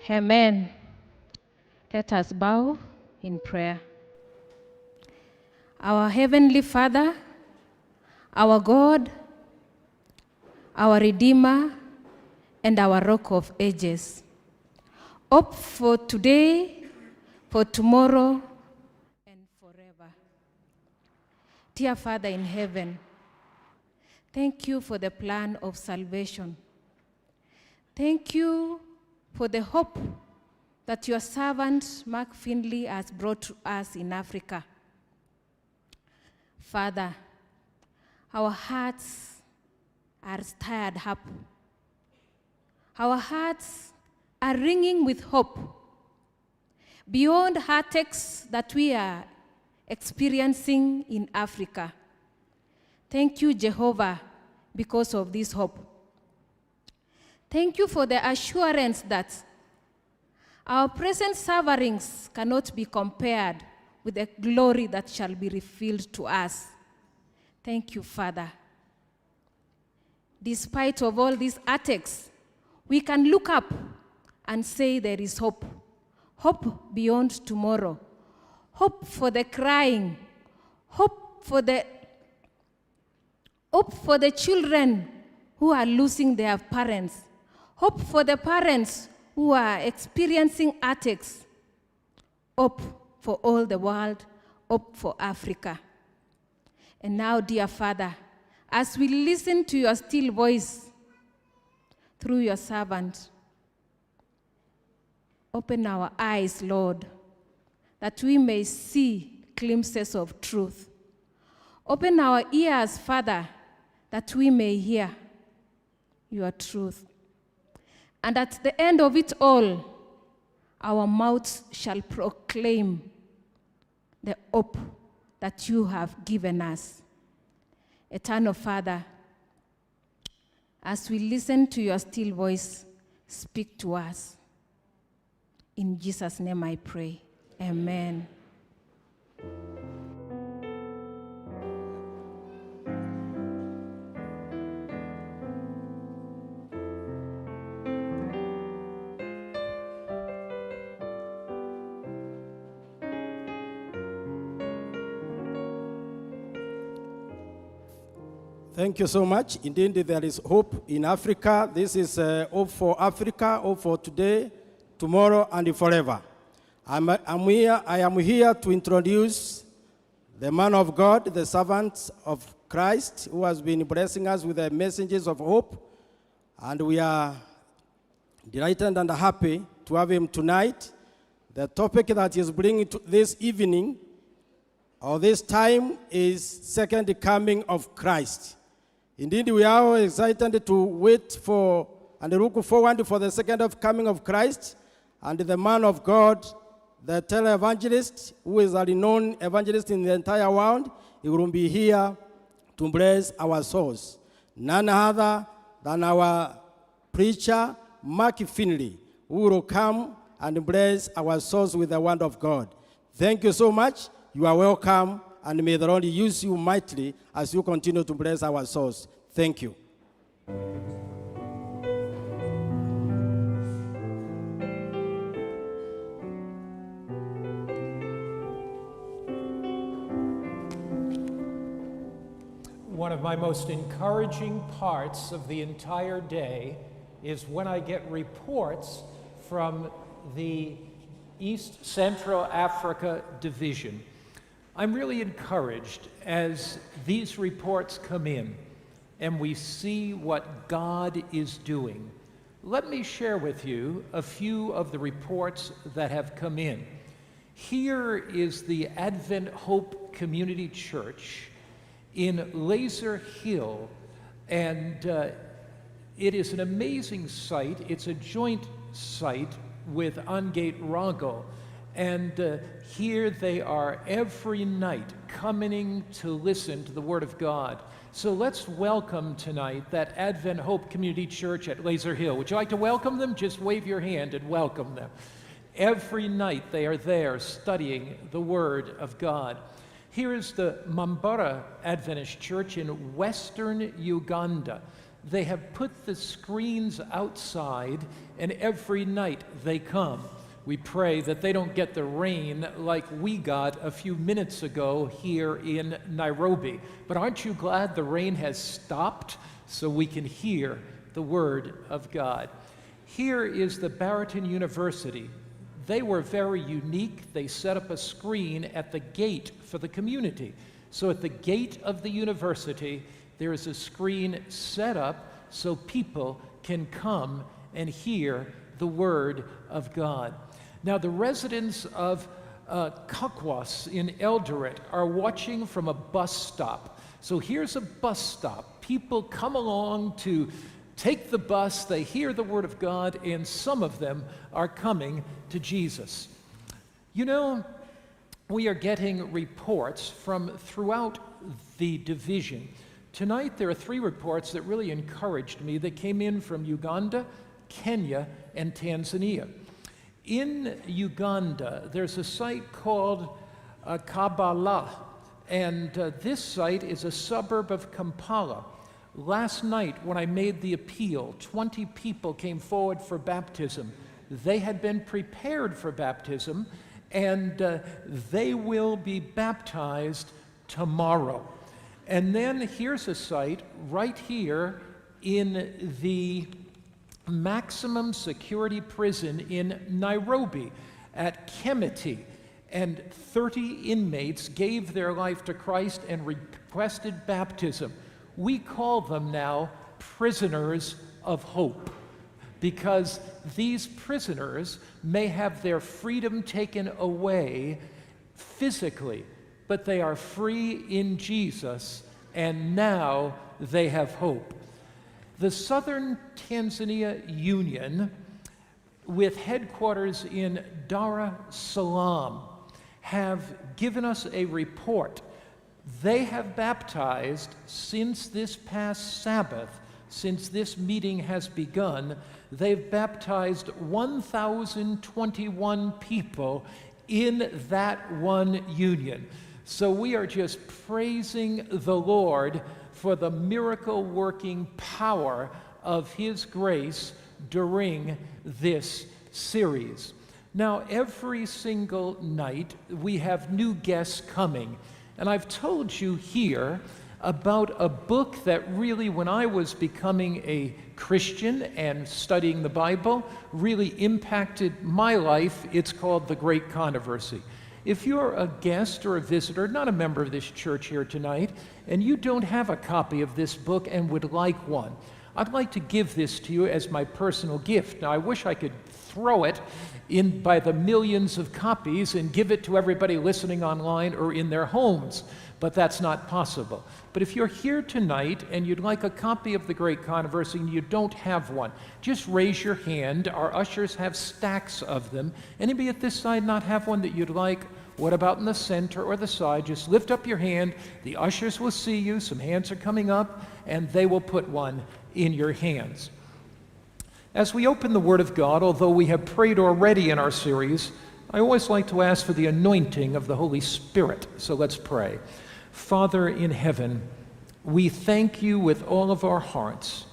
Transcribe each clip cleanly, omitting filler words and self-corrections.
Amen. Let us bow in prayer. Our Heavenly Father, our God, our Redeemer, and our Rock of Ages, hope for today, for tomorrow, and forever. Dear Father in heaven, thank you for the plan of salvation. Thank you for the hope that your servant, Mark Finley, has brought to us in Africa. Father, our hearts are stirred up. Our hearts are ringing with hope beyond heartaches that we are experiencing in Africa. Thank you, Jehovah, because of this hope. Thank you for the assurance that our present sufferings cannot be compared with the glory that shall be revealed to us. Thank you, Father. Despite of all these attacks, we can look up and say there is hope. Hope beyond tomorrow. Hope for the crying. Hope for the children who are losing their parents. Hope for the parents who are experiencing attacks. Hope for all the world. Hope for Africa. And now, dear Father, as we listen to your still voice through your servant, open our eyes, Lord, that we may see glimpses of truth. Open our ears, Father, that we may hear your truth. And at the end of it all, our mouths shall proclaim the hope that you have given us. Eternal Father, as we listen to your still voice, speak to us. In Jesus' name I pray. Amen. Thank you so much. Indeed, there is hope in Africa. This is hope for Africa, hope for today, tomorrow, and forever. I am here to introduce the man of God, the servant of Christ, who has been blessing us with the messages of hope. And we are delighted and happy to have him tonight. The topic that he is bringing to this evening, or this time, is second coming of Christ. Indeed, we are excited to wait for and look forward for the second coming of Christ. And the man of God, the tele-evangelist, who is a renowned evangelist in the entire world, he will be here to bless our souls. None other than our preacher, Mark Finley, who will come and bless our souls with the word of God. Thank you so much. You are welcome, and may the Lord use you mightily as you continue to bless our souls. Thank you. One of my most encouraging parts of the entire day is when I get reports from the East Central Africa Division. I'm really encouraged as these reports come in and we see what God is doing. Let me share with you a few of the reports that have come in. Here is the Advent Hope Community Church in Laser Hill, and it is an amazing site. It's a joint site with Angate Rago. And here they are every night coming to listen to the Word of God. So let's welcome tonight that Advent Hope Community Church at Laser Hill. Would you like to welcome them? Just wave your hand and welcome them. Every night they are there studying the Word of God. Here is the Mambara Adventist Church in Western Uganda. they have put the screens outside, and every night they come. We pray that they don't get the rain like we got a few minutes ago here in Nairobi. But aren't you glad the rain has stopped so we can hear the Word of God? Here is the Barrington University. They were very unique. They set up a screen at the gate for the community. So at the gate of the university, there is a screen set up so people can come and hear the Word of God. Now, the residents of Kakwas in Eldoret are watching from a bus stop. So here's a bus stop. People come along to take the bus, they hear the Word of God, and some of them are coming to Jesus. You know, we are getting reports from throughout the division. Tonight, there are 3 reports that really encouraged me that came in from Uganda, Kenya, and Tanzania. In Uganda, there's a site called Kabbalah, and this site is a suburb of Kampala. Last night, when I made the appeal, 20 people came forward for baptism. They had been prepared for baptism, and they will be baptized tomorrow. And then here's a site right here in the maximum security prison in Nairobi at Kemiti, and 30 inmates gave their life to Christ and requested baptism. We call them now prisoners of hope, because these prisoners may have their freedom taken away physically, but they are free in Jesus, and now they have hope. The Southern Tanzania Union, with headquarters in Dar es Salaam, have given us a report. They have baptized since this past Sabbath, since this meeting has begun, they've baptized 1,021 people in that one union. So we are just praising the Lord for the miracle-working power of His grace during this series. Now, every single night we have new guests coming, and I've told you here about a book that really, when I was becoming a Christian and studying the Bible, really impacted my life. It's called The Great Controversy. If you're a guest or a visitor, not a member of this church here tonight, and you don't have a copy of this book and would like one, I'd like to give this to you as my personal gift. Now, I wish I could throw it in by the millions of copies and give it to everybody listening online or in their homes, but that's not possible. But if you're here tonight and you'd like a copy of The Great Controversy and you don't have one, just raise your hand. Our ushers have stacks of them. Anybody at this side not have one that you'd like? What about in the center or the side? Just lift up your hand. The ushers will see you. Some hands are coming up, and they will put one in your hands. As we open the Word of God, although we have prayed already in our series, I always like to ask for the anointing of the Holy Spirit. So let's pray. Father in heaven, we thank you with all of our hearts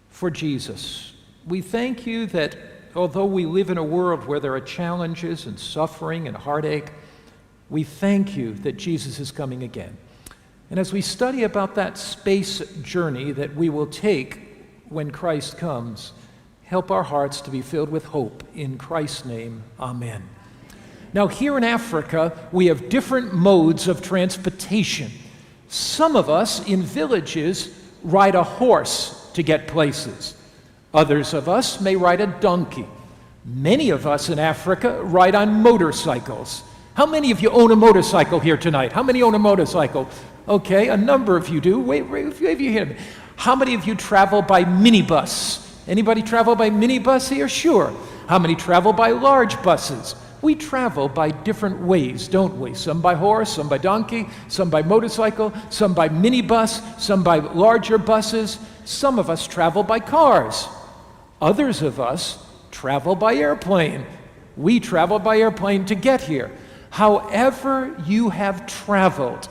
for Jesus. We thank you that although we live in a world where there are challenges and suffering and heartache, we thank you that Jesus is coming again. And as we study about that space journey that we will take when Christ comes, help our hearts to be filled with hope. In Christ's name, amen. Now, here in Africa, we have different modes of transportation. Some of us in villages ride a horse to get places. Others of us may ride a donkey. Many of us in Africa ride on motorcycles. How many of you own a motorcycle here tonight? How many own a motorcycle? Okay, a number of you do. Wait, if you hear me. How many of you travel by minibus? Anybody travel by minibus here? Sure. How many travel by large buses? We travel by different ways, don't we? Some by horse, some by donkey, some by motorcycle, some by minibus, some by larger buses. Some of us travel by cars. Others of us travel by airplane. We travel by airplane to get here. However you have traveled,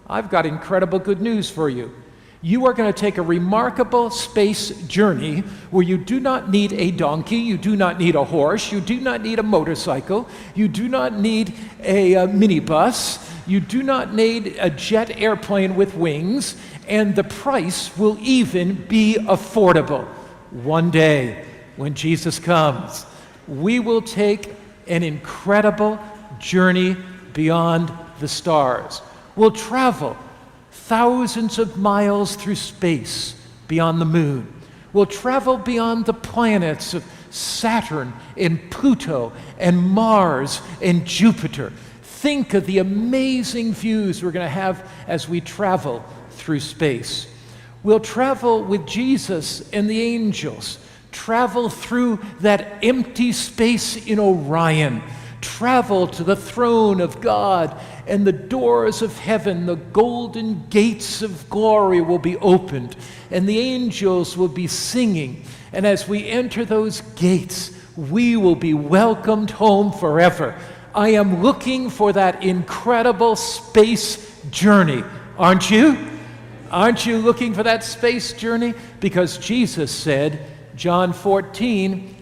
I've got incredible good news for you. You are going to take a remarkable space journey where you do not need a donkey, you do not need a horse, you do not need a motorcycle, you do not need a minibus, you do not need a jet airplane with wings, and the price will even be affordable. One day, when Jesus comes, we will take an incredible journey beyond the stars. We'll travel thousands of miles through space beyond the moon. We'll travel beyond the planets of Saturn and Pluto and Mars and Jupiter. Think of the amazing views we're going to have as we travel through space. We'll travel with Jesus and the angels, travel through that empty space in Orion, travel to the throne of God, and the doors of heaven, the golden gates of glory will be opened, and the angels will be singing. And as we enter those gates, we will be welcomed home forever. I am looking for that incredible space journey. Aren't you? Aren't you looking for that space journey? Because Jesus said, John 14,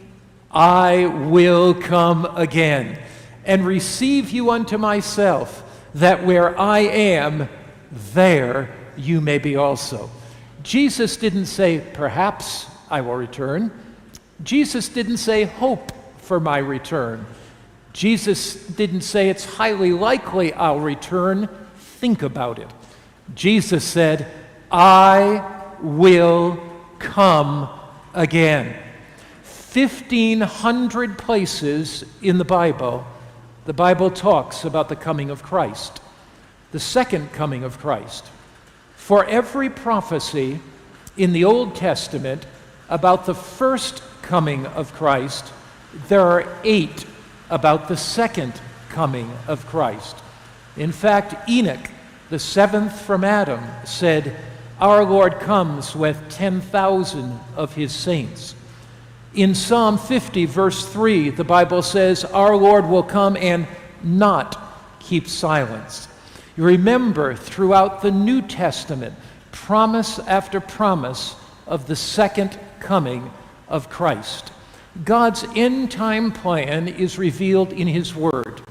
I will come again and receive you unto myself, that where I am, there you may be also. Jesus didn't say, perhaps I will return. Jesus didn't say, hope for my return. Jesus didn't say, it's highly likely I'll return. Think about it. Jesus said, I will come again. 1,500 places in the Bible talks about the coming of Christ, the second coming of Christ. For every prophecy in the Old Testament about the first coming of Christ, there are 8 about the second coming of Christ. In fact, Enoch, the 7th from Adam, said, our Lord comes with 10,000 of his saints. In Psalm 50, verse 3, the Bible says, our Lord will come and not keep silence. You remember throughout the New Testament, promise after promise of the second coming of Christ. God's end-time plan is revealed in his Word.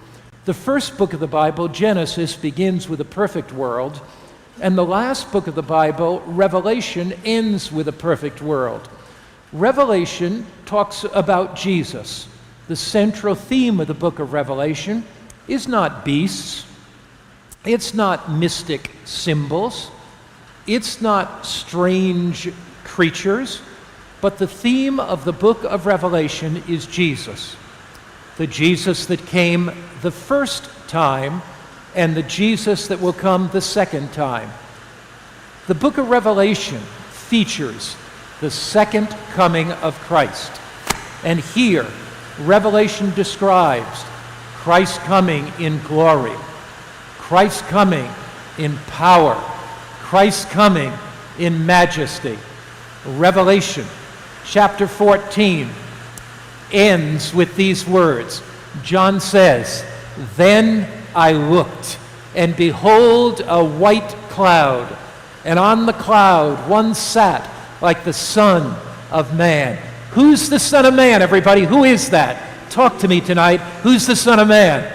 The first book of the Bible, Genesis, begins with a perfect world, and the last book of the Bible, Revelation, ends with a perfect world. Revelation talks about Jesus. The central theme of the book of Revelation is not beasts, it's not mystic symbols, it's not strange creatures, but the theme of the book of Revelation is Jesus. The Jesus that came the first time and the Jesus that will come the second time. The book of Revelation features the second coming of Christ. And here, Revelation describes Christ coming in glory, Christ coming in power, Christ coming in majesty. Revelation chapter 14 ends with these words. John says, then I looked, and behold, a white cloud, and on the cloud one sat like the Son of Man. Who's the Son of Man, everybody? Who is that? Talk to me tonight. Who's the Son of Man?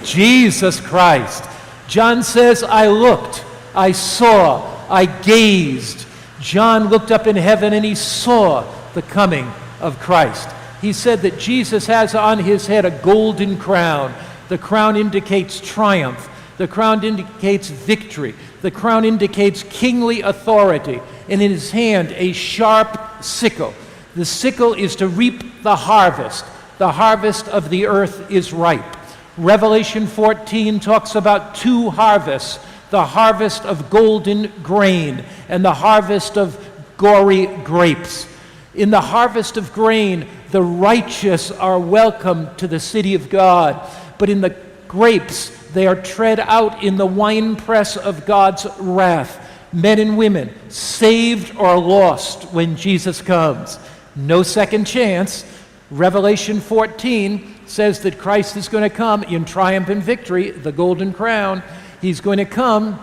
Jesus Christ. John says, I looked, I saw, I gazed. John looked up in heaven and he saw the coming of Christ. He said that Jesus has on his head a golden crown. The crown indicates triumph. The crown indicates victory. The crown indicates kingly authority. And in his hand, a sharp sickle. The sickle is to reap the harvest. The harvest of the earth is ripe. Revelation 14 talks about 2 harvests, the harvest of golden grain and the harvest of gory grapes. In the harvest of grain, the righteous are welcome to the city of God, but in the grapes, they are tread out in the winepress of God's wrath. Men and women, saved or lost when Jesus comes. No second chance. Revelation 14 says that Christ is going to come in triumph and victory, the golden crown. He's going to come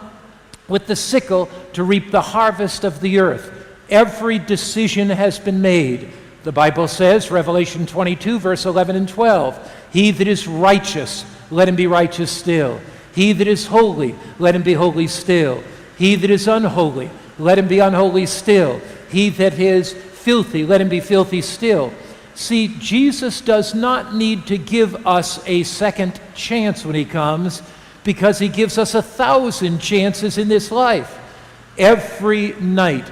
with the sickle to reap the harvest of the earth. Every decision has been made. The Bible says, Revelation 22, verse 11 and 12, he that is righteous, let him be righteous still. He that is holy, let him be holy still. He that is unholy, let him be unholy still. He that is filthy, let him be filthy still. See, Jesus does not need to give us a second chance when he comes, because he gives us 1,000 chances in this life. Every night,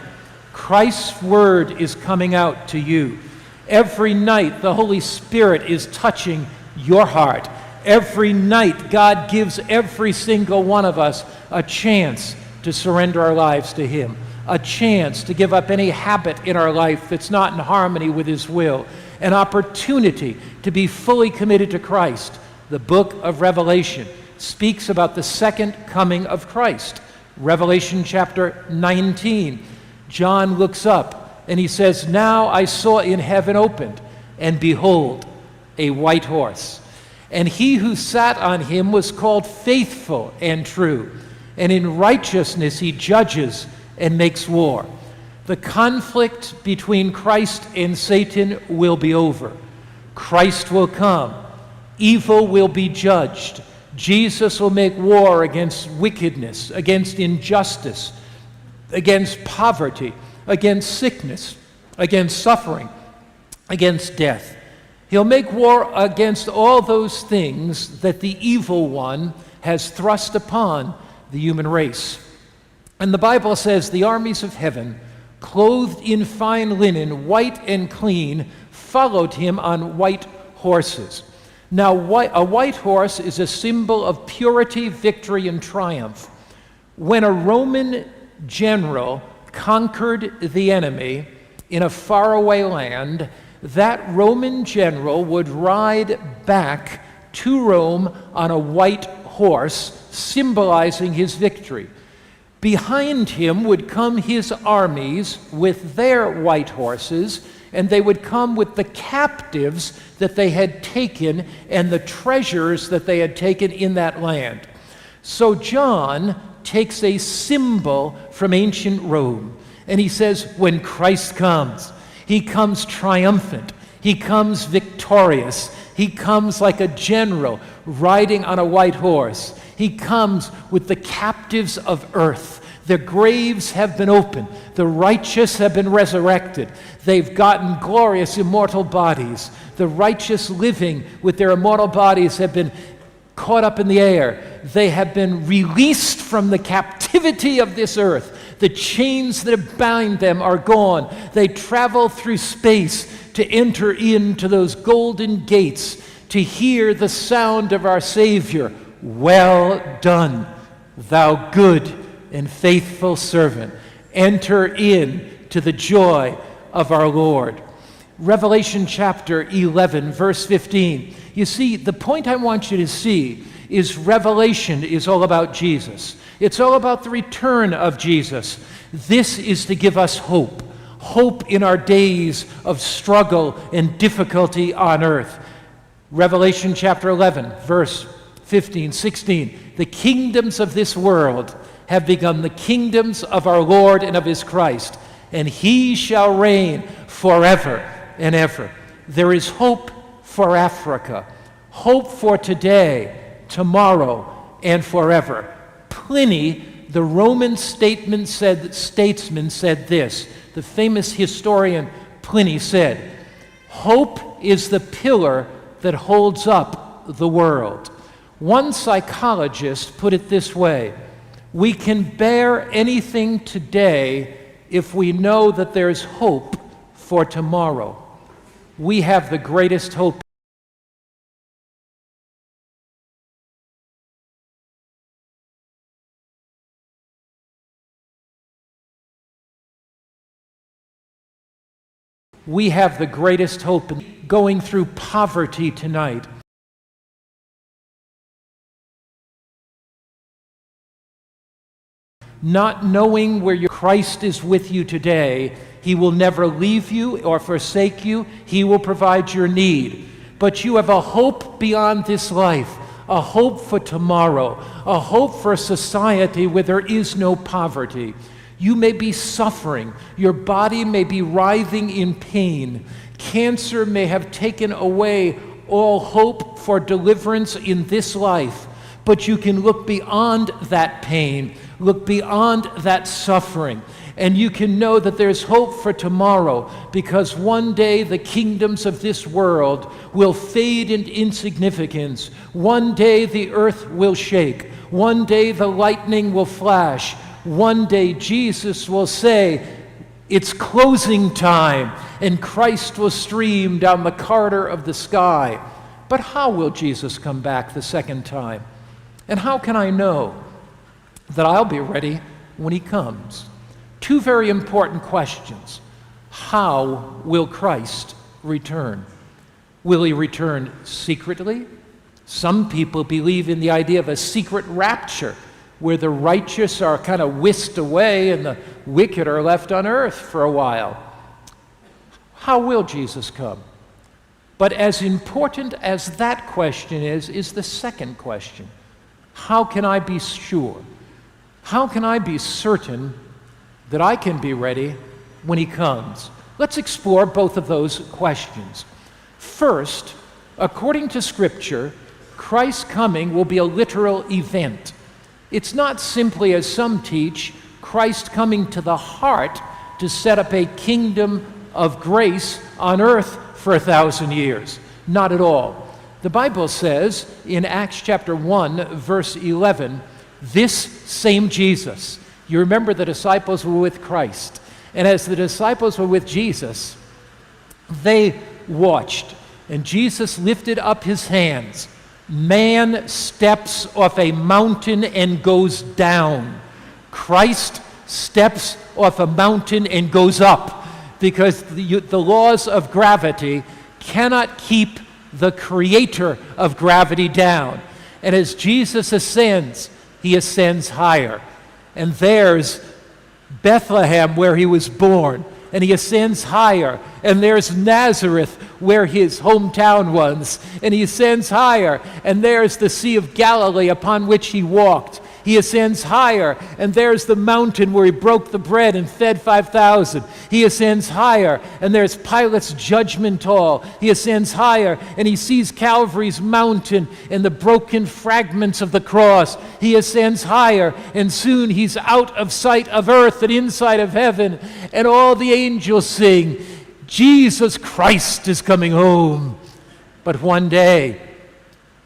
Christ's word is coming out to you. Every night, the Holy Spirit is touching your heart. Every night, God gives every single one of us a chance to surrender our lives to him, a chance to give up any habit in our life that's not in harmony with his will, an opportunity to be fully committed to Christ. The book of Revelation speaks about the second coming of Christ. Revelation chapter 19, John looks up and he says, now I saw in heaven opened, and behold, a white horse. And he who sat on him was called Faithful and True, and in righteousness he judges and makes war. The conflict between Christ and Satan will be over. Christ will come. Evil will be judged. Jesus will make war against wickedness, against injustice, against poverty, against sickness, against suffering, against death. He'll make war against all those things that the evil one has thrust upon the human race. And the Bible says the armies of heaven, clothed in fine linen, white and clean, followed him on white horses. Now, a white horse is a symbol of purity, victory, and triumph. When a Roman general conquered the enemy in a faraway land, that Roman general would ride back to Rome on a white horse, symbolizing his victory. Behind him would come his armies with their white horses, and they would come with the captives that they had taken and the treasures that they had taken in that land. So John takes a symbol from ancient Rome, and he says, when Christ comes, he comes triumphant, he comes victorious, he comes like a general riding on a white horse. He comes with the captives of earth. Their graves have been opened. The righteous have been resurrected. They've gotten glorious immortal bodies. The righteous living with their immortal bodies have been caught up in the air. They have been released from the captivity of this earth. The chains that bind them are gone. They travel through space to enter into those golden gates to hear the sound of our Savior. Well done, thou good and faithful servant. Enter in to the joy of our Lord. Revelation chapter 11, verse 15. You see, the point I want you to see is Revelation is all about Jesus. It's all about the return of Jesus. This is to give us hope. Hope in our days of struggle and difficulty on earth. Revelation chapter 11, verse 15, 16. The kingdoms of this world have become the kingdoms of our Lord and of his Christ, and he shall reign forever and ever. There is hope for Africa, hope for today, tomorrow, and forever. Pliny, the Roman statesman, said this. The famous historian Pliny said, hope is the pillar that holds up the world. One psychologist put it this way: we can bear anything today if we know that there's hope for tomorrow. We have the greatest hope. We have the greatest hope in going through poverty tonight. Not knowing where your Christ is with you today. He will never leave you or forsake you. He will provide your need. But you have a hope beyond this life, a hope for tomorrow, a hope for a society where there is no poverty. You may be suffering. Your body may be writhing in pain. Cancer may have taken away all hope for deliverance in this life. But you can look beyond that pain, look beyond that suffering, and you can know that there's hope for tomorrow, because one day the kingdoms of this world will fade into insignificance. One day the earth will shake. One day the lightning will flash. One day Jesus will say, "It's closing time," and Christ will stream down the corridor of the sky. But how will Jesus come back the second time? And how can I know that I'll be ready when he comes? Two very important questions. How will Christ return? Will he return secretly? Some people believe in the idea of a secret rapture, where the righteous are kind of whisked away and the wicked are left on earth for a while. How will Jesus come? But as important as that question is the second question. How can I be sure? How can I be certain that I can be ready when he comes? Let's explore both of those questions. First, according to Scripture, Christ's coming will be a literal event. It's not simply, as some teach, Christ coming to the heart to set up a kingdom of grace on earth for 1,000 years. Not at all. The Bible says in Acts chapter 1, verse 11, this same Jesus. You remember the disciples were with Christ. And as the disciples were with Jesus, they watched. And Jesus lifted up his hands. Man steps off a mountain and goes down. Christ steps off a mountain and goes up, because the laws of gravity cannot keep the creator of gravity down. And as Jesus ascends, he ascends higher. And there's Bethlehem, where he was born, and he ascends higher. And there's Nazareth, where his hometown was, and he ascends higher. And there's the Sea of Galilee upon which he walked. He ascends higher, and there's the mountain where he broke the bread and fed 5,000. He ascends higher, and there's Pilate's judgment hall. He ascends higher, and he sees Calvary's mountain and the broken fragments of the cross. He ascends higher, and soon he's out of sight of earth and inside of heaven, and all the angels sing, Jesus Christ is coming home. But one day,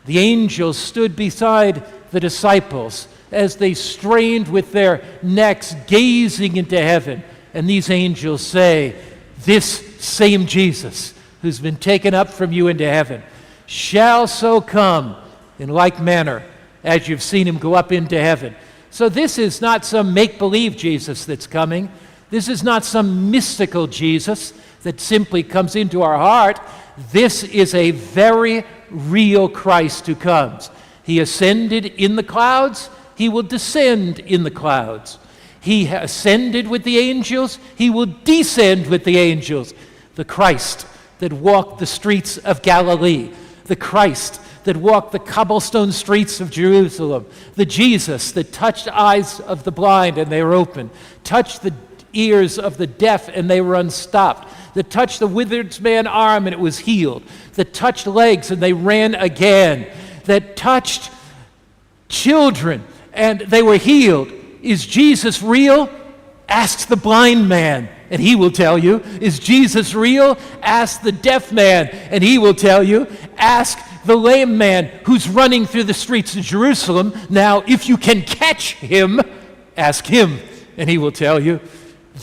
the angels stood beside the disciples as they strained with their necks, gazing into heaven. And these angels say, this same Jesus who's been taken up from you into heaven shall so come in like manner as you've seen him go up into heaven. So this is not some make-believe Jesus that's coming. This is not some mystical Jesus that simply comes into our heart. This is a very real Christ who comes. He ascended in the clouds. He will descend in the clouds. He ascended with the angels. He will descend with the angels. The Christ that walked the streets of Galilee. The Christ that walked the cobblestone streets of Jerusalem. The Jesus that touched eyes of the blind and they were opened. Touched the ears of the deaf and they were unstopped. That touched the withered man's arm and it was healed. That touched legs and they ran again. That touched children and they were healed. Is Jesus real? Ask the blind man, and he will tell you. Is Jesus real? Ask the deaf man, and he will tell you. Ask the lame man who's running through the streets of Jerusalem. Now, if you can catch him, ask him, and he will tell you.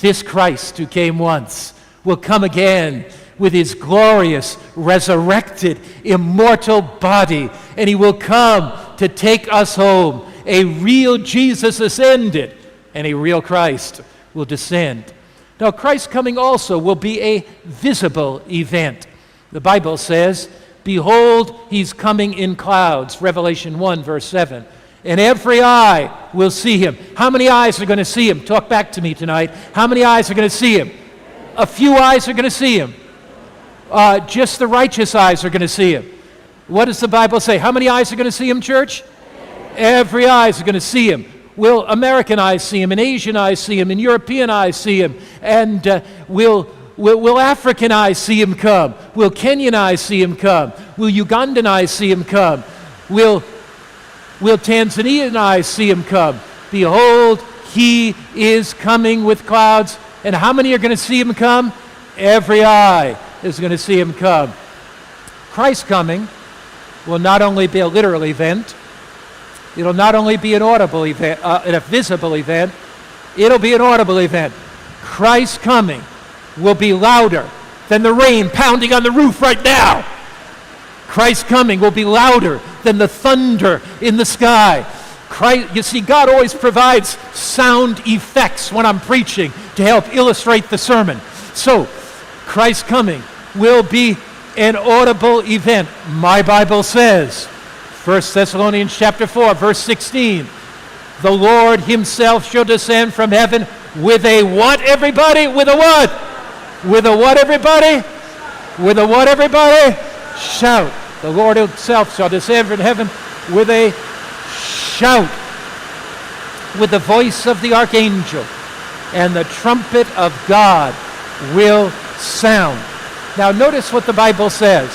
This Christ who came once will come again with his glorious, resurrected, immortal body, and he will come to take us home. A real Jesus ascended, and a real Christ will descend. Now, Christ's coming also will be a visible event. The Bible says, behold, he's coming in clouds, Revelation 1, verse 7. And every eye will see him. How many eyes are going to see him? Talk back to me tonight. How many eyes are going to see him? A few eyes are going to see him. Just the righteous eyes are going to see him. What does the Bible say? How many eyes are going to see him, church? Every eye is going to see him. Will American eyes see him, and Asian eyes see him, and European eyes see him, and will African eyes see him come? Will Kenyan eyes see him come? Will Ugandan eyes see him come? Will Tanzanian eyes see him come? Behold, he is coming with clouds. And how many are going to see him come? Every eye is going to see him come. Christ's coming will not only be a literal event, it'll not only be an audible event, a visible event, it'll be an audible event. Christ's coming will be louder than the rain pounding on the roof right now. Christ's coming will be louder than the thunder in the sky. You see, God always provides sound effects when I'm preaching to help illustrate the sermon. So, Christ's coming will be an audible event. My Bible says, 1 Thessalonians chapter 4, verse 16, the Lord himself shall descend from heaven with a what, everybody? With a what? With a what, everybody? With a what, everybody? Shout. The Lord himself shall descend from heaven with a shout, with the voice of the archangel, and the trumpet of God will sound. Now notice what the Bible says.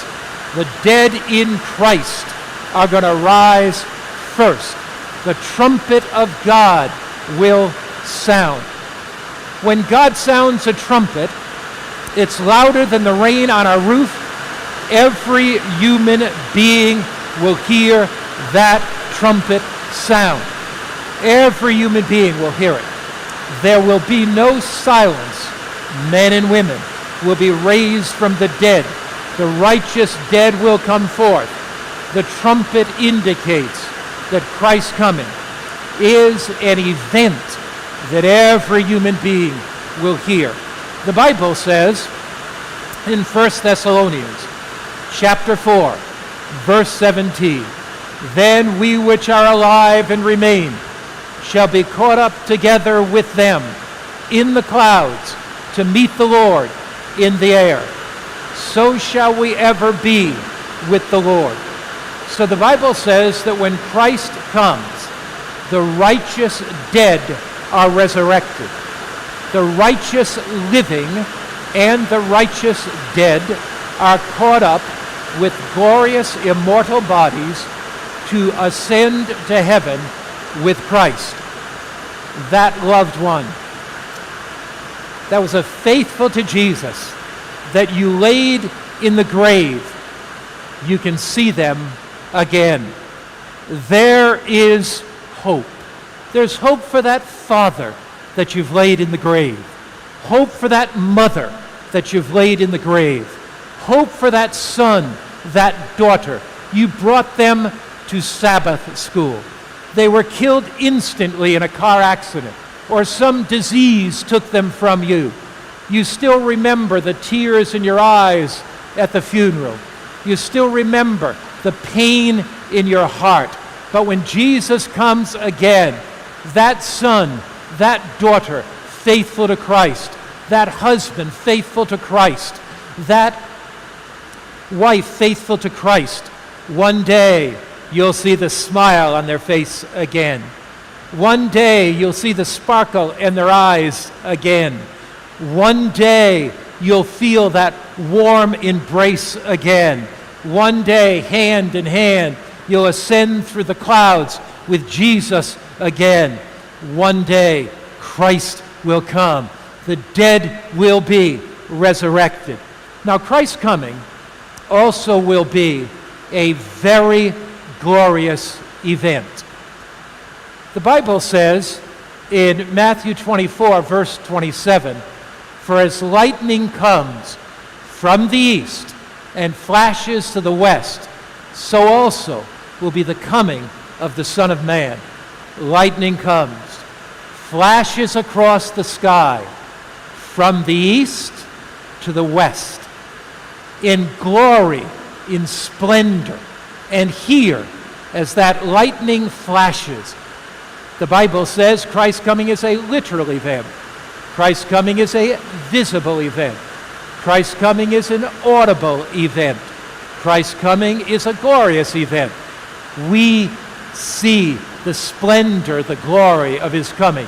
The dead in Christ are going to rise first. The trumpet of God will sound. When God sounds a trumpet, it's louder than the rain on our roof. Every human being will hear that trumpet sound. Every human being will hear it. There will be no silence. Men and women will be raised from the dead. The righteous dead will come forth. The trumpet indicates that Christ's coming is an event that every human being will hear. The Bible says in 1 Thessalonians chapter 4, verse 17, then we which are alive and remain shall be caught up together with them in the clouds to meet the Lord in the air. So shall we ever be with the Lord. So the Bible says that when Christ comes, the righteous dead are resurrected. The righteous living and the righteous dead are caught up with glorious immortal bodies to ascend to heaven with Christ. That loved one that was faithful to Jesus, that you laid in the grave, you can see them again. There is hope. There's hope for that father that you've laid in the grave. Hope for that mother that you've laid in the grave. Hope for that son, that daughter. You brought them to Sabbath school. They were killed instantly in a car accident, or some disease took them from you. You still remember the tears in your eyes at the funeral. You still remember the pain in your heart. But when Jesus comes again, that son, that daughter, faithful to Christ, that husband, faithful to Christ, that wife, faithful to Christ, one day you'll see the smile on their face again. One day you'll see the sparkle in their eyes again. One day you'll feel that warm embrace again. One day, hand in hand, you'll ascend through the clouds with Jesus again. One day, Christ will come. The dead will be resurrected. Now, Christ's coming also will be a very glorious event. The Bible says in Matthew 24, verse 27, for as lightning comes from the east and flashes to the west, so also will be the coming of the Son of Man. Lightning comes, flashes across the sky from the east to the west, in glory, in splendor. And here, as that lightning flashes, the Bible says Christ's coming is a literal event. Christ's coming is a visible event. Christ's coming is an audible event. Christ's coming is a glorious event. We see the splendor, the glory of his coming.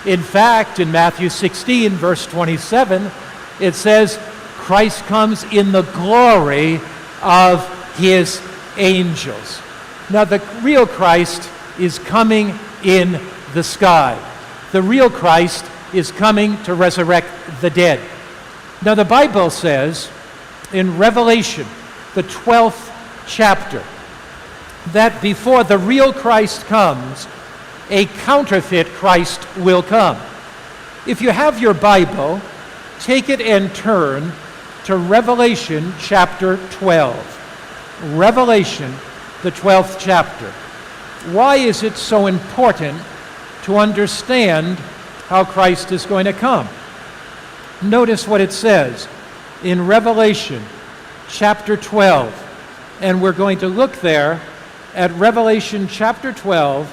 In fact, in Matthew 16, verse 27, it says, Christ comes in the glory of his angels. Now, the real Christ is coming in the sky. The real Christ is coming to resurrect the dead. Now, the Bible says in Revelation, the 12th chapter, that before the real Christ comes, a counterfeit Christ will come. If you have your Bible, take it and turn to Revelation chapter 12. Revelation, the 12th chapter. Why is it so important to understand how Christ is going to come? Notice what it says in Revelation chapter 12. And we're going to look there at Revelation chapter 12,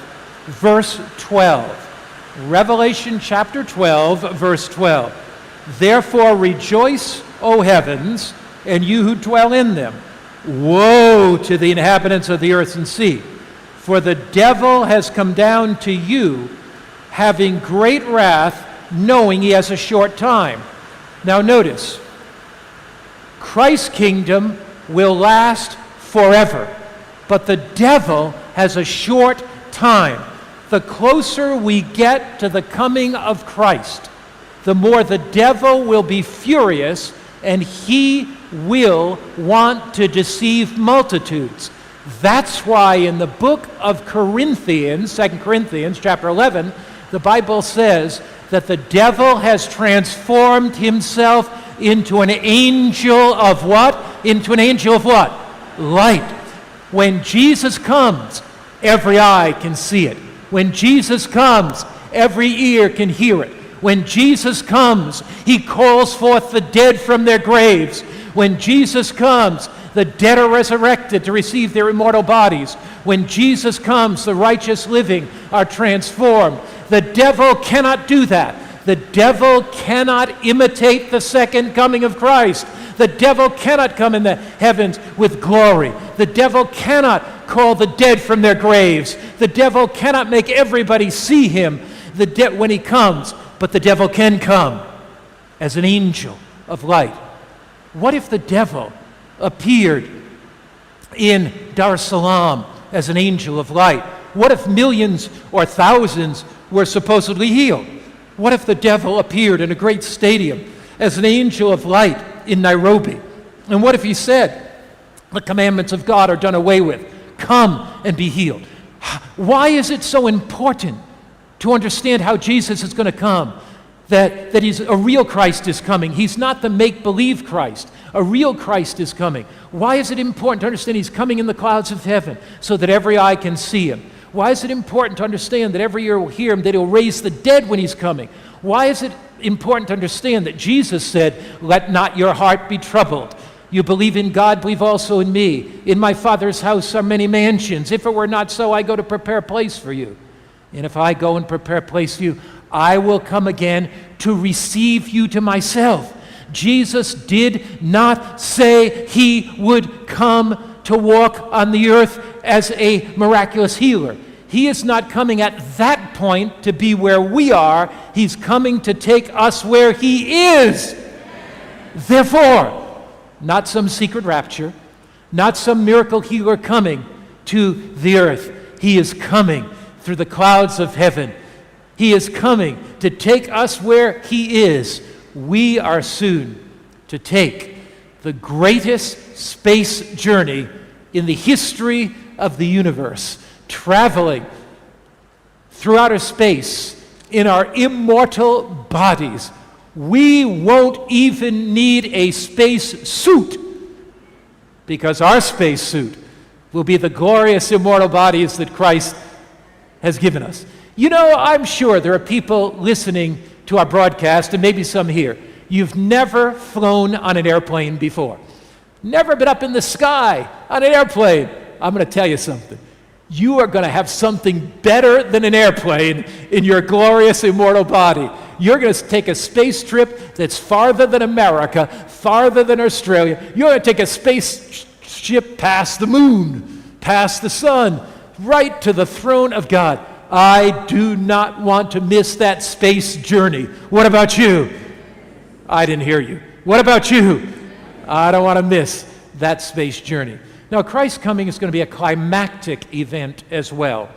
verse 12. Revelation chapter 12, verse 12. Therefore rejoice, O heavens, and you who dwell in them. Woe to the inhabitants of the earth and sea, for the devil has come down to you, having great wrath, knowing he has a short time. Now notice, Christ's kingdom will last forever, but the devil has a short time. The closer we get to the coming of Christ, the more the devil will be furious, and he will want to deceive multitudes. That's why in the book of Corinthians, 2 Corinthians chapter 11, the Bible says that the devil has transformed himself into an angel of what? Into an angel of what? Light. When Jesus comes, every eye can see it. When Jesus comes, every ear can hear it. When Jesus comes, he calls forth the dead from their graves. When Jesus comes, the dead are resurrected to receive their immortal bodies. When Jesus comes, the righteous living are transformed. The devil cannot do that. The devil cannot imitate the second coming of Christ. The devil cannot come in the heavens with glory. The devil cannot call the dead from their graves. The devil cannot make everybody see him when he comes. But the devil can come as an angel of light. What if the devil appeared in Dar es Salaam as an angel of light? What if millions or thousands were supposedly healed? What if the devil appeared in a great stadium as an angel of light in Nairobi? And what if he said, the commandments of God are done away with. Come and be healed. Why is it so important to understand how Jesus is going to come? That he's a real Christ is coming. He's not the make-believe Christ. A real Christ is coming. Why is it important to understand he's coming in the clouds of heaven so that every eye can see him? Why is it important to understand that every ear will hear him, that he'll raise the dead when he's coming? Why is it important to understand that Jesus said, let not your heart be troubled. You believe in God, believe also in me. In my Father's house are many mansions. If it were not so, I go to prepare a place for you. And if I go and prepare a place for you, I will come again to receive you to myself. Jesus did not say he would come to walk on the earth as a miraculous healer. He is not coming at that point to be where we are. He's coming to take us where he is. Therefore, not some secret rapture, not some miracle healer coming to the earth. He is coming through the clouds of heaven. He is coming to take us where he is. We are soon to take the greatest space journey in the history of the universe, traveling through outer space in our immortal bodies. We won't even need a space suit, because our space suit will be the glorious immortal bodies that Christ has given us. You know, I'm sure there are people listening to our broadcast, and maybe some here. You've never flown on an airplane before. Never been up in the sky on an airplane. I'm going to tell you something. You are going to have something better than an airplane in your glorious immortal body. You're going to take a space trip that's farther than America, farther than Australia. You're going to take a space ship past the moon, past the sun, right to the throne of God. I do not want to miss that space journey. What about you? I didn't hear you. What about you? I don't want to miss that space journey. Now, Christ's coming is going to be a climactic event as well,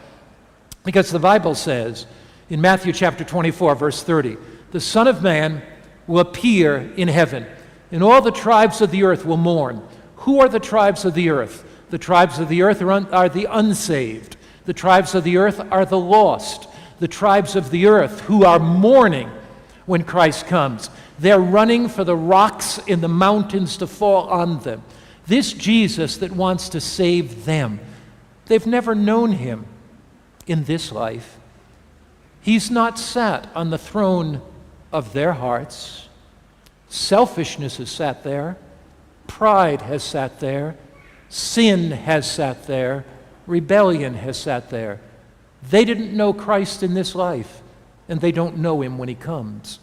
because the Bible says in Matthew chapter 24, verse 30, the Son of Man will appear in heaven, and all the tribes of the earth will mourn. Who are the tribes of the earth? The tribes of the earth are the unsaved. The tribes of the earth are the lost. The tribes of the earth who are mourning when Christ comes. They're running for the rocks in the mountains to fall on them. This Jesus that wants to save them, they've never known him in this life. He's not sat on the throne of their hearts. Selfishness has sat there. Pride has sat there. Sin has sat there. Rebellion has sat there. They didn't know Christ in this life, and they don't know him when he comes.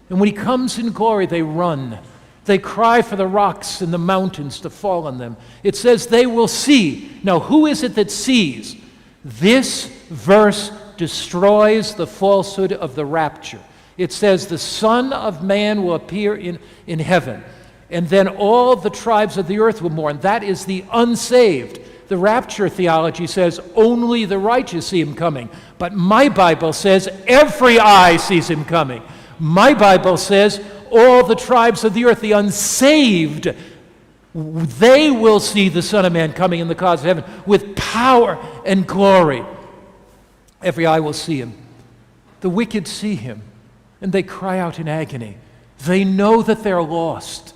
And when he comes in glory, they run. They cry for the rocks and the mountains to fall on them. It says they will see. Now, who is it that sees? This verse destroys the falsehood of the rapture. It says the Son of Man will appear in heaven, and then all the tribes of the earth will mourn. That is the unsaved. The rapture theology says only the righteous see him coming. But my Bible says every eye sees him coming. My Bible says all the tribes of the earth, the unsaved, they will see the Son of Man coming in the clouds of heaven with power and glory. Every eye will see him. The wicked see him, and they cry out in agony. They know that they're lost.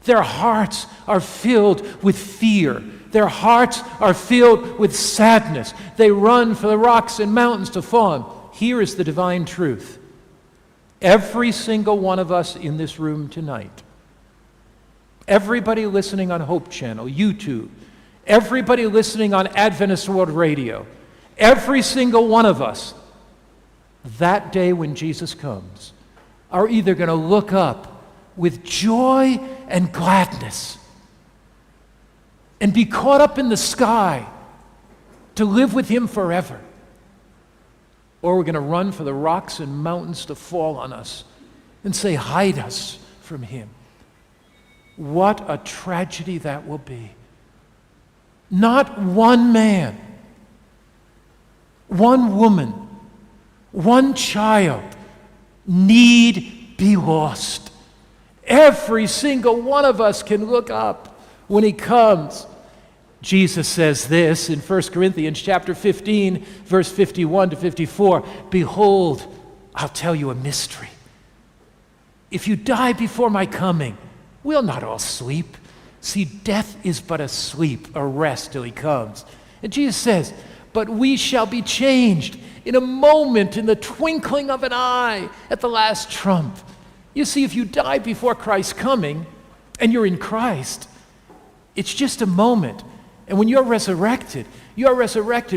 Their hearts are filled with fear. Their hearts are filled with sadness. They run for the rocks and mountains to fall on. Here is the divine truth. Every single one of us in this room tonight, everybody listening on Hope Channel, YouTube, everybody listening on Adventist World Radio, every single one of us, that day when Jesus comes, are either going to look up with joy and gladness and be caught up in the sky to live with him forever, or we're going to run for the rocks and mountains to fall on us and say, hide us from him. What a tragedy that will be. Not one man, one woman, one child need be lost. Every single one of us can look up when he comes. Jesus says this in 1 Corinthians chapter 15, verse 51 to 54. Behold, I'll tell you a mystery. If you die before my coming, we'll not all sleep. See, death is but a sleep, a rest till he comes. And Jesus says, but we shall be changed in a moment, in the twinkling of an eye, at the last trump. You see, if you die before Christ's coming, and you're in Christ, it's just a moment. And when you're resurrected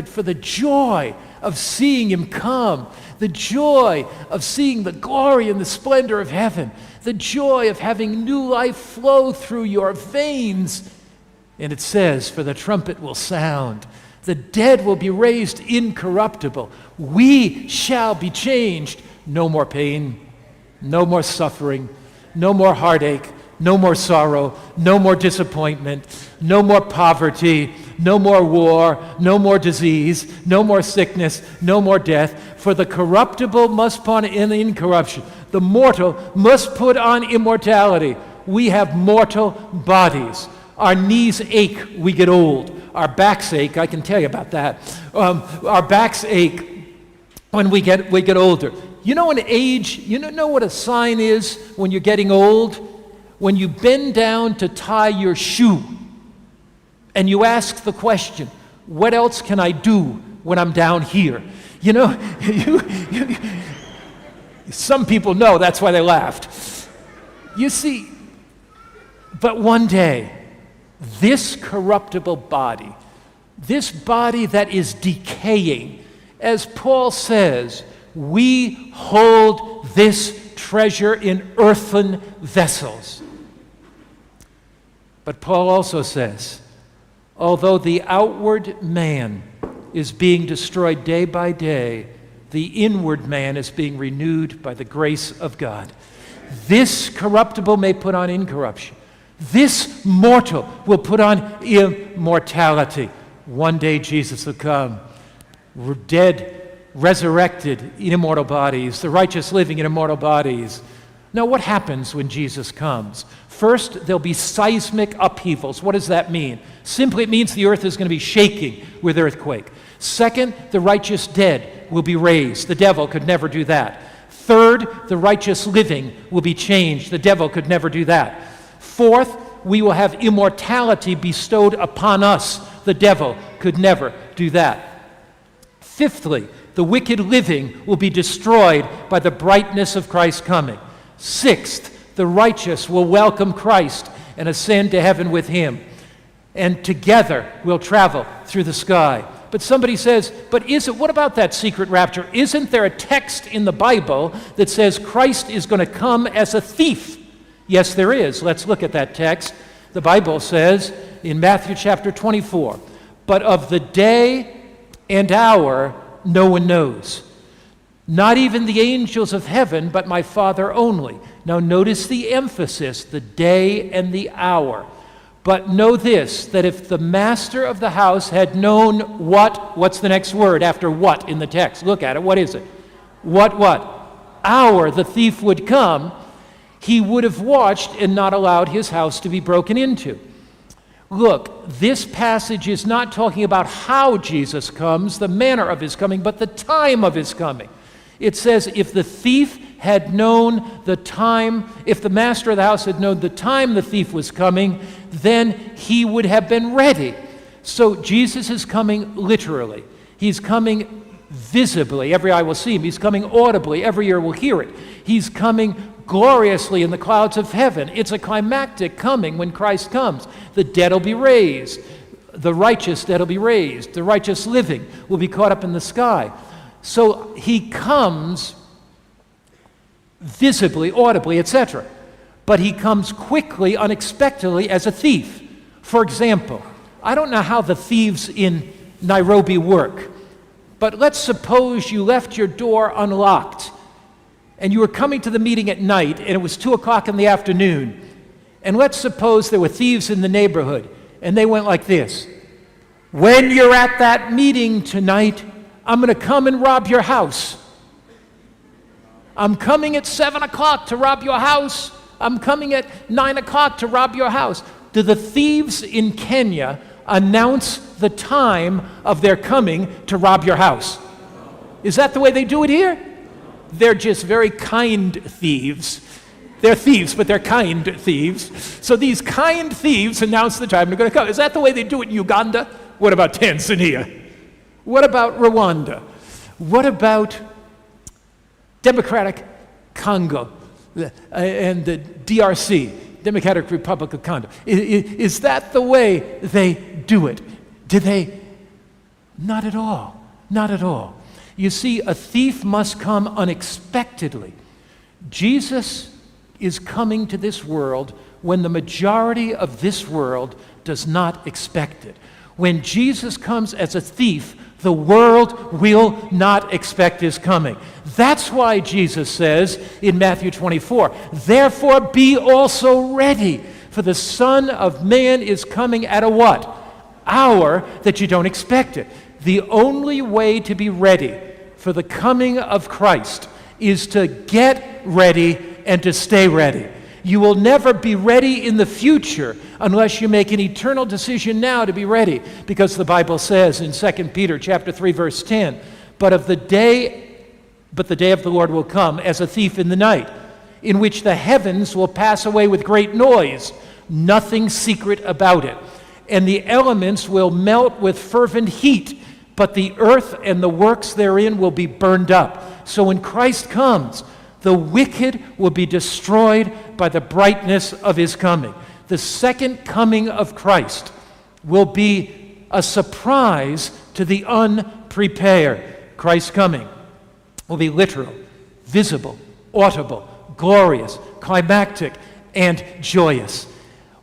for the joy of seeing him come, the joy of seeing the glory and the splendor of heaven, the joy of having new life flow through your veins. And it says, for the trumpet will sound, the dead will be raised incorruptible. We shall be changed. No more pain, no more suffering, no more heartache, no more sorrow, no more disappointment, no more poverty, no more war, no more disease, no more sickness, no more death. For the corruptible must put on incorruption. The mortal must put on immortality. We have mortal bodies. Our knees ache, we get old. Our backs ache, I can tell you about that. Our backs ache when we get older. You know an age, you know what a sign is when you're getting old? When you bend down to tie your shoe and you ask the question, what else can I do when I'm down here? You know, some people know, that's why they laughed. You see, but one day, this corruptible body, this body that is decaying, as Paul says, we hold this treasure in earthen vessels. But Paul also says, Although the outward man is being destroyed day by day, the inward man is being renewed by the grace of God. This corruptible may put on incorruption. This mortal will put on immortality. One day Jesus will come. We're dead, resurrected in immortal bodies, the righteous living in immortal bodies. Now, what happens when Jesus comes? First, there'll be seismic upheavals. What does that mean? Simply, it means the earth is going to be shaking with earthquake. Second, the righteous dead will be raised. The devil could never do that. Third, the righteous living will be changed. The devil could never do that. Fourth, we will have immortality bestowed upon us. The devil could never do that. Fifthly, the wicked living will be destroyed by the brightness of Christ's coming. Sixth, the righteous will welcome Christ and ascend to heaven with him. And together we'll travel through the sky. But somebody says, what about that secret rapture? Isn't there a text in the Bible that says Christ is going to come as a thief? Yes, there is. Let's look at that text. The Bible says in Matthew chapter 24, but of the day and hour no one knows. Not even the angels of heaven, but my Father only. Now notice the emphasis, the day and the hour. But know this, that if the master of the house had known what's the next word after what in the text? Look at it, what is it? What? Hour the thief would come, he would have watched and not allowed his house to be broken into. Look, this passage is not talking about how Jesus comes, the manner of his coming, but the time of his coming. It says, if the thief had known the time, if the master of the house had known the time the thief was coming, then he would have been ready. So Jesus is coming literally. He's coming visibly. Every eye will see him. He's coming audibly. Every ear will hear it. He's coming gloriously in the clouds of heaven. It's a climactic coming when Christ comes. The dead will be raised. The righteous dead will be raised. The righteous living will be caught up in the sky. So he comes visibly, audibly, etc. But he comes quickly, unexpectedly, as a thief. For example, I don't know how the thieves in Nairobi work, but let's suppose you left your door unlocked and you were coming to the meeting at night and it was 2 o'clock in the afternoon. And let's suppose there were thieves in the neighborhood and they went like this. When you're at that meeting tonight, I'm going to come and rob your house. I'm coming at 7 o'clock to rob your house. I'm coming at 9 o'clock to rob your house. Do the thieves in Kenya announce the time of their coming to rob your house? Is that the way they do it here? They're just very kind thieves. They're thieves, but they're kind thieves. So these kind thieves announce the time they're going to come. Is that the way they do it in Uganda? What about Tanzania? What about Rwanda? What about Democratic Congo and the DRC, Democratic Republic of Congo? Is that the way they do it? Do they? Not at all. Not at all. You see, a thief must come unexpectedly. Jesus is coming to this world when the majority of this world does not expect it. When Jesus comes as a thief, the world will not expect his coming. That's why Jesus says in Matthew 24, therefore be also ready, for the Son of Man is coming at a what? Hour that you don't expect it. The only way to be ready for the coming of Christ is to get ready and to stay ready. You will never be ready in the future unless you make an eternal decision now to be ready, because the Bible says in 2 Peter chapter 3 verse 10, but the day of the Lord will come as a thief in the night, in which the heavens will pass away with great noise, nothing secret about it, and the elements will melt with fervent heat, but the earth and the works therein will be burned up. So when Christ comes, the wicked will be destroyed by the brightness of his coming. The second coming of Christ will be a surprise to the unprepared. Christ's coming will be literal, visible, audible, glorious, climactic, and joyous.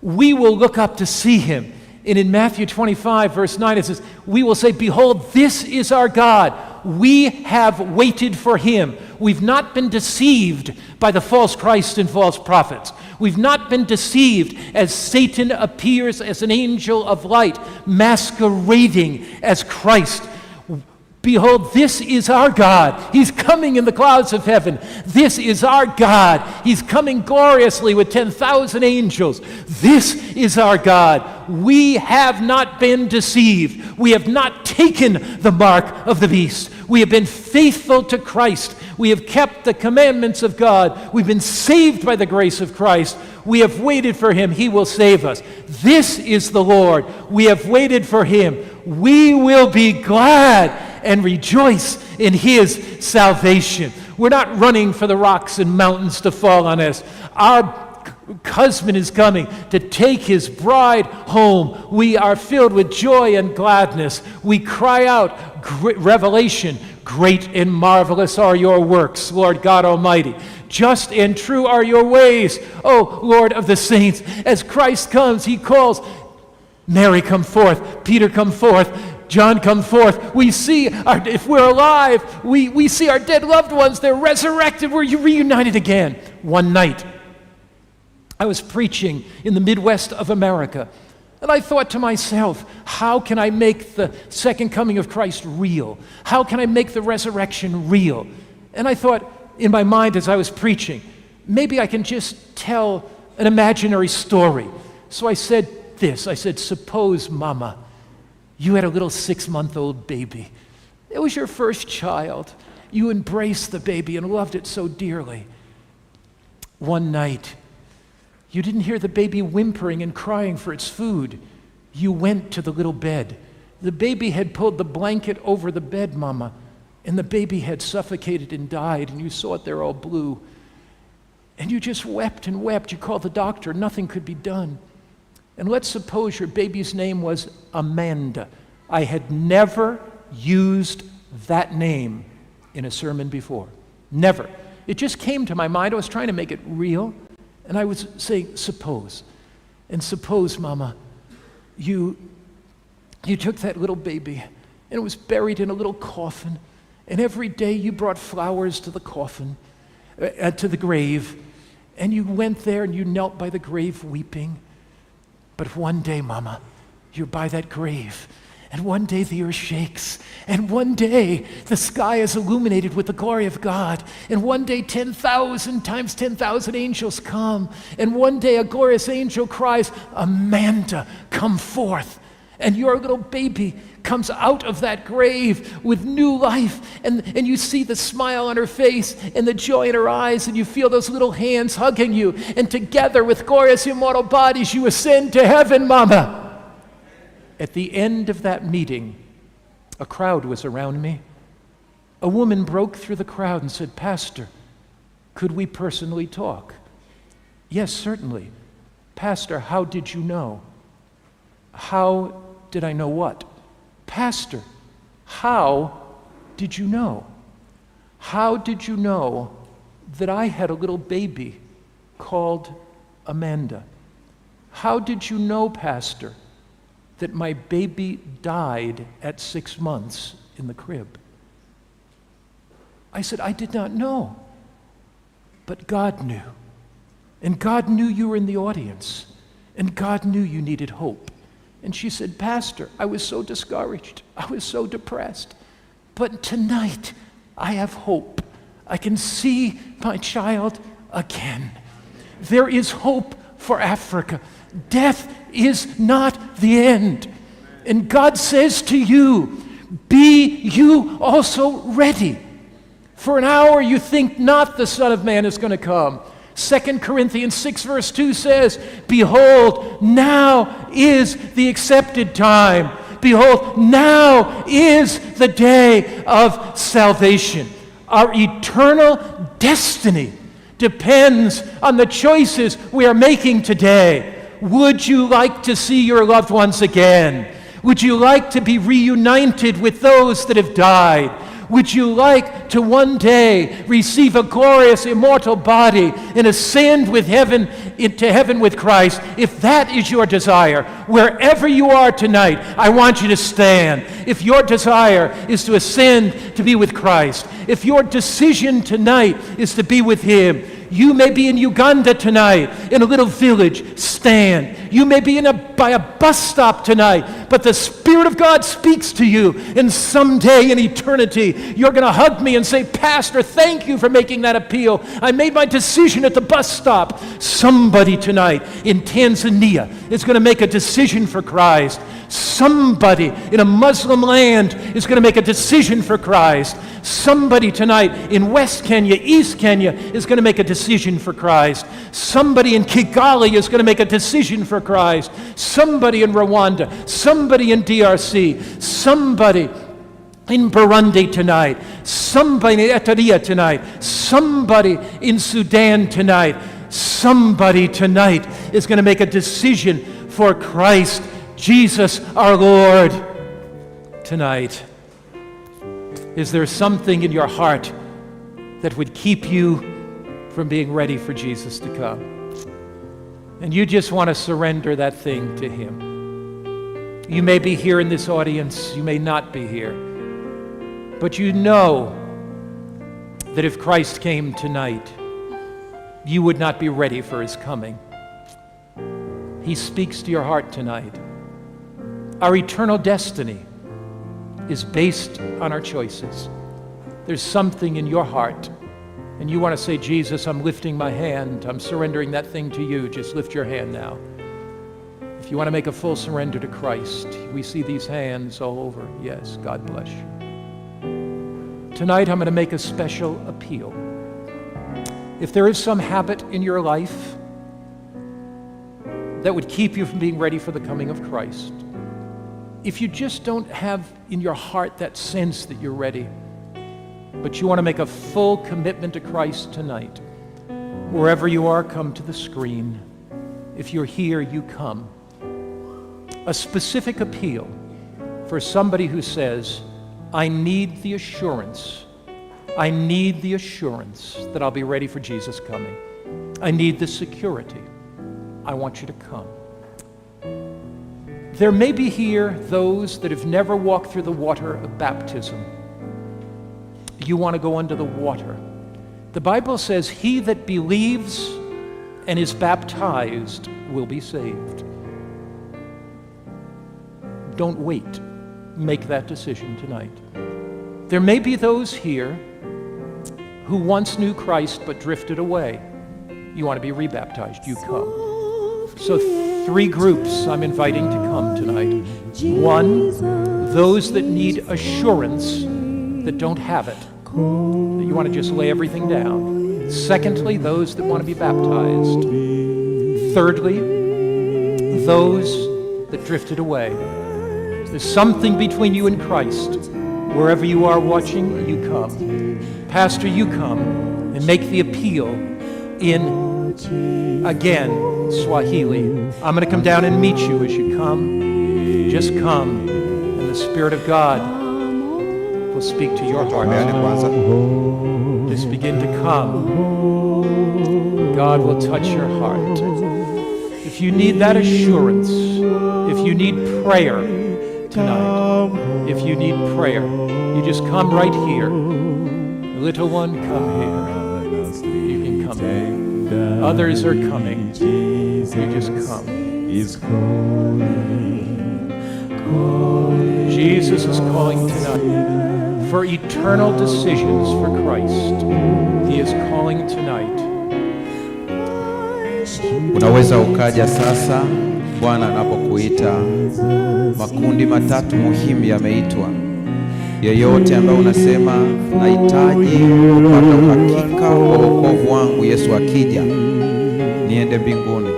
We will look up to see him, And in Matthew 25, verse 9, it says, we will say, behold, this is our God. We have waited for him. We've not been deceived by the false Christ and false prophets. We've not been deceived as Satan appears as an angel of light, masquerading as Christ. Behold, this is our God. He's coming in the clouds of heaven. This is our God. He's coming gloriously with 10,000 angels. This is our God. We have not been deceived. We have not taken the mark of the beast. We have been faithful to Christ. We have kept the commandments of God. We've been saved by the grace of Christ. We have waited for him. He will save us. This is the Lord. We have waited for him. We will be glad and rejoice in his salvation. We're not running for the rocks and mountains to fall on us. Our husband is coming to take his bride home. We are filled with joy and gladness. We cry out, revelation, great and marvelous are your works, Lord God Almighty. Just and true are your ways, O Lord of the saints. As Christ comes, he calls, Mary, come forth. Peter, come forth. John, come forth. We see, if we're alive, we see our dead loved ones. They're resurrected. We're reunited again. One night, I was preaching in the Midwest of America, and I thought to myself, how can I make the second coming of Christ real? How can I make the resurrection real? And I thought in my mind as I was preaching, maybe I can just tell an imaginary story. So I said this. I said, suppose, Mama, you had a little 6-month-old baby. It was your first child. You embraced the baby and loved it so dearly. One night, you didn't hear the baby whimpering and crying for its food. You went to the little bed. The baby had pulled the blanket over the bed, Mama, and the baby had suffocated and died, and you saw it there all blue. And you just wept and wept. You called the doctor. Nothing could be done. And let's suppose your baby's name was Amanda. I had never used that name in a sermon before. Never. It just came to my mind. I was trying to make it real. And I was saying, suppose. And suppose, Mama, you took that little baby and it was buried in a little coffin. And every day you brought flowers to the coffin, to the grave. And you went there and you knelt by the grave weeping. But one day, Mama, you're by that grave, and one day the earth shakes, and one day the sky is illuminated with the glory of God, and one day 10,000 times 10,000 angels come, and one day a glorious angel cries, Amanda, come forth. And your little baby comes out of that grave with new life, and you see the smile on her face and the joy in her eyes, and you feel those little hands hugging you, and together with glorious immortal bodies you ascend to heaven, Mama. At the end of that meeting, a crowd was around me. A woman broke through the crowd and said, Pastor, could we personally talk? Yes, certainly. Pastor, how did you know? How did I know what? Pastor, how did you know? How did you know that I had a little baby called Amanda? How did you know, Pastor, that my baby died at 6 months in the crib? I said, I did not know, but God knew. And God knew you were in the audience, and God knew you needed hope. And she said, Pastor, I was so discouraged. I was so depressed. But tonight, I have hope. I can see my child again. There is hope for Africa. Death is not the end. And God says to you, be you also ready. For an hour you think not the Son of Man is going to come. 2 Corinthians 6 verse 2 says, behold, now is the accepted time. Behold, now is the day of salvation. Our eternal destiny depends on the choices we are making today. Would you like to see your loved ones again? Would you like to be reunited with those that have died? Would you like to one day receive a glorious immortal body and ascend with heaven into heaven with Christ, if that is your desire, wherever you are tonight, I want you to stand. If your desire is to ascend to be with Christ, if your decision tonight is to be with Him, you may be in Uganda tonight, in a little village, stand. You may be by a bus stop tonight, but the Spirit of God speaks to you, and someday in eternity, you're going to hug me and say, Pastor, thank you for making that appeal. I made my decision at the bus stop. Somebody tonight in Tanzania is going to make a decision for Christ. Somebody in a Muslim land is going to make a decision for Christ. Somebody tonight in West Kenya, East Kenya is going to make a decision for Christ. Somebody in Kigali is going to make a decision for Christ. Somebody in Rwanda, somebody in DRC, somebody in Burundi tonight, somebody in Eritrea tonight, somebody in Sudan tonight, somebody tonight is going to make a decision for Christ Jesus our Lord tonight. Is there something in your heart that would keep you from being ready for Jesus to come? And you just want to surrender that thing to Him. You may be here in this audience, you may not be here, but you know that if Christ came tonight, you would not be ready for His coming. He speaks to your heart tonight. Our eternal destiny is based on our choices. There's something in your heart, and you want to say, Jesus, I'm lifting my hand. I'm surrendering that thing to you. Just lift your hand now. If you want to make a full surrender to Christ, we see these hands all over. Yes, God bless you. Tonight, I'm going to make a special appeal. If there is some habit in your life that would keep you from being ready for the coming of Christ, if you just don't have in your heart that sense that you're ready, but you want to make a full commitment to Christ tonight, wherever you are, come to the screen. If you're here, you come. A specific appeal for somebody who says, I need the assurance that I'll be ready for Jesus coming. I need the security. I want you to come. There may be here those that have never walked through the water of baptism. You want to go under the water. The Bible says, he that believes and is baptized will be saved. Don't wait. Make that decision tonight. There may be those here who once knew Christ but drifted away. You want to be rebaptized. You come. So 3 groups I'm inviting to come tonight. 1, those that need assurance that don't have it, that you want to just lay everything down. Secondly, those that want to be baptized. Thirdly, those that drifted away. There's something between you and Christ. Wherever you are watching, you come. Pastor, you come and make the appeal in, again, Swahili. I'm going to come down and meet you as you come. Just come, and the Spirit of God will speak to your heart. Just begin to come. God will touch your heart. If you need that assurance, if you need prayer tonight, if you need prayer, you just come right here. Little one, come here. You can come here. Others are coming. You just come. Jesus is calling tonight for eternal decisions for Christ. He is calling tonight. Unaweza ukaja sasa Bwana anapokuita. Makundi matatu muhimu yameitwa. Yeyote ambaye unasema nahitaji kupata uhakika wa wokovu wangu Yesu akija niende mbinguni.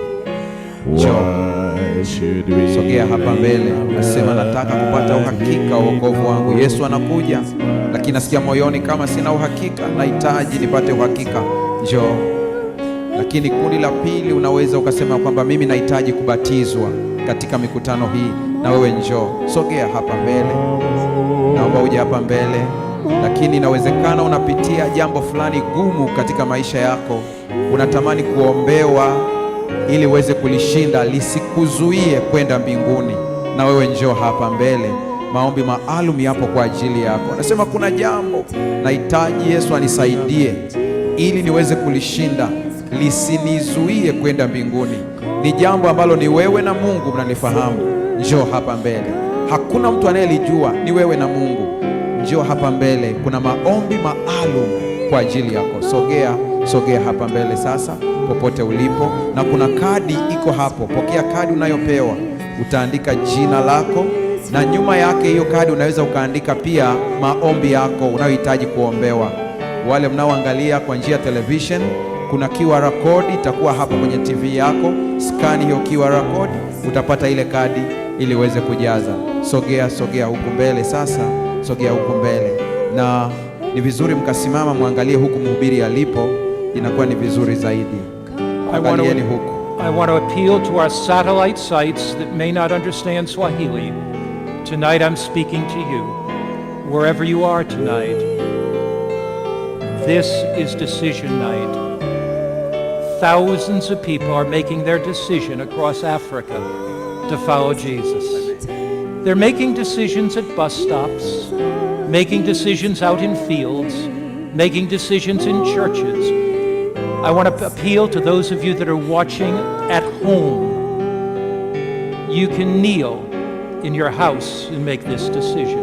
Sogea hapa mbele. Nasema nataka kupata uhakika wa wokovu wangu. Yesu anakuja, lakini nasikia moyoni kama sina uhakika, nahitaji nipate uhakika. Njoo. Lakini kundi la pili unaweza ukasema kwamba mimi nahitaji kubatizwa katika mikutano hii, na wewe njoo. Sogea hapa mbele. Naomba uje hapa mbele. Lakini inawezekana unapitia jambo fulani gumu katika maisha yako. Unatamani kuombewa ili uweze kulishinda, lisikuzuie kwenda mbinguni. Na wewe njoo hapa mbele, maombi maalum yapo kwa ajili yako. Anasema kuna jambo nahitaji Yesu anisaidie ili niweze kulishinda, lisinizuie kwenda mbinguni. Ni jambo ambalo ni wewe na Mungu mnalifahamu. Njoo hapa mbele, hakuna mtu anayelijua, ni wewe na Mungu. Njoo hapa mbele, kuna maombi maalum kwa ajili yako. Sogea hapa mbele sasa, popote ulipo, na kuna kadi iko hapo. Pokea kadi unayopewa, utaandika jina lako, na nyuma yake hiyo kadi unaweza ukaandika pia maombi yako unayohitaji kuombewa. Wale mnaoangalia kwa njia ya television, kuna QR code itakuwa hapo kwenye TV yako. Scan hiyo QR code, utapata ile kadi ili uweze kujaza. Sogea huku mbele sasa, sogea huku mbele, na ni vizuri mkasimama muangalie huku mhubiri alipo, inakuwa ni vizuri zaidi. Angalieni huku. I want to appeal to our satellite sites that may not understand Swahili. Tonight I'm speaking to you, wherever you are tonight. This is decision night. Thousands of people are making their decision across Africa to follow Jesus. They're making decisions at bus stops, making decisions out in fields, making decisions in churches. I want to appeal to those of you that are watching at home. You can kneel in your house and make this decision.